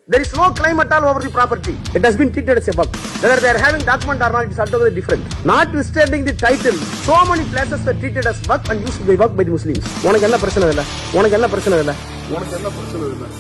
There is no claim at all over the property. It has been treated as a work. Whether they are having document or not, it is altogether different. Notwithstanding the title, so many places were treated as work and used to be work by the Muslims. உனக்கு என்ன பிரச்சனை இல்ல? உனக்கு என்ன பிரச்சனை இல்ல? உனக்கு என்ன பிரச்சனை இல்ல?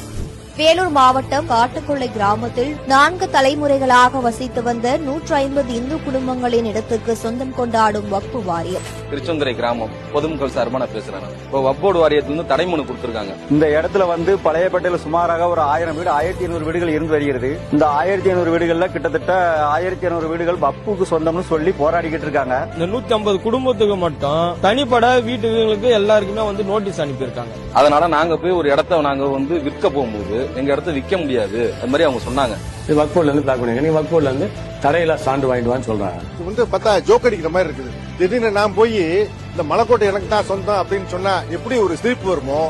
வேலூர் மாவட்டம் காட்டுக்கொள்ளை கிராமத்தில் 4 தலைமுறைகளாக வசித்து வந்த 150 இந்து குடும்பங்களின் இடத்துக்கு சொந்தம் கொண்டாடும் வக்ஃபு வாரியம். திருச்செந்துறை கிராமம் பொதுமக்கள் சார்பா நான் பேசுறேன். இப்போ வக்ஃப் போர்டு வாரியத்துல தடைமனு கொடுத்திருக்காங்க. இந்த இடத்துல பழையப்பேட்டையில சுமாராக ஒரு 1000 வீடு 1500 வீடுகள் இருந்து வருகிறது. இந்த 1500 வீடுகள்ல கிட்டத்தட்ட 1500 வீடுகள் வக்ஃபுக்கு சொந்தம்னு சொல்லி போராடிக்கிட்டு இருக்காங்க. இந்த 150 குடும்பத்துக்கு மட்டும் தனிப்பட வீட்டுகளுக்கு எல்லாருக்குமே நோட்டீஸ் அனுப்பியிருக்காங்க. அதனால நாங்க போய் ஒரு இடத்த நாங்க விற்க போகும்போது எங்க இடத்த விற்க முடியாது அது மாதிரி அவங்க சொன்னாங்க. வக்ஃப் போர்டுல இருந்து பிளாக் பண்ணுங்க, நீங்க வக்ஃப் போர்டுல இருந்து தடையில சான்று வாங்கிட்டு வான்னு சொல்றாங்க. இது பார்த்தா ஜோக் அடிக்கிற மாதிரி இருக்குது. திடீர்னு நான் போய் இந்த மலைக்கோட்டை எனக்கு தான் சொந்தம் அப்படின்னு சொன்னா எப்படி ஒரு சிரிப்பு வருமோ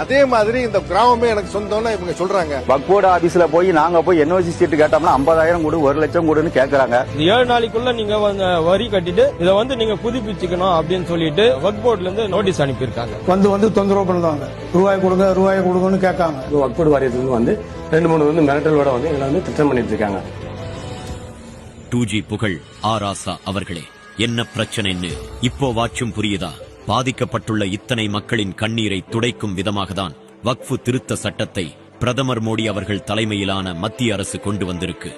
அதே மாதிரி இந்த கிராமமே எனக்கு சொந்தம்னு இவங்க சொல்றாங்க. வக்ஃப் போர்டு ஆபீஸ்ல நாங்க போய் என்ஓசி சீட்டு கேட்டோம்னா 50,000 கொடு 1 லட்சம் கொடுன்னு கேக்குறாங்க. 7 நாளைக்குள்ள நீங்க வரி கட்டிட்டு இதை நீங்க புதுப்பிச்சுக்கணும் அப்படின்னு சொல்லிட்டு வக்ஃப் போர்டுல இருந்து நோட்டீஸ் அனுப்பியிருக்காங்க. வந்து தொந்தரவு பண்ணுவாங்க, ரூபாய் கொடுங்கன்னு கேட்காங்க. வக்ஃப் போர்டு வாரியத்துக்கு 2-3 மிரட்டலோட எங்களை திட்டம் பண்ணிட்டு இருக்காங்க. 2G புகழ் ஆராசா அவர்களே, என்ன பிரச்சனைன்னு இப்போ வாச்சும் புரியுதா? பாதிக்கப்பட்டுள்ள இத்தனை மக்களின் கண்ணீரை துடைக்கும் விதமாகத்தான் வக்ஃபு திருத்த சட்டத்தை பிரதமர் மோடி அவர்கள் தலைமையிலான மத்திய அரசு கொண்டு வந்திருக்கு.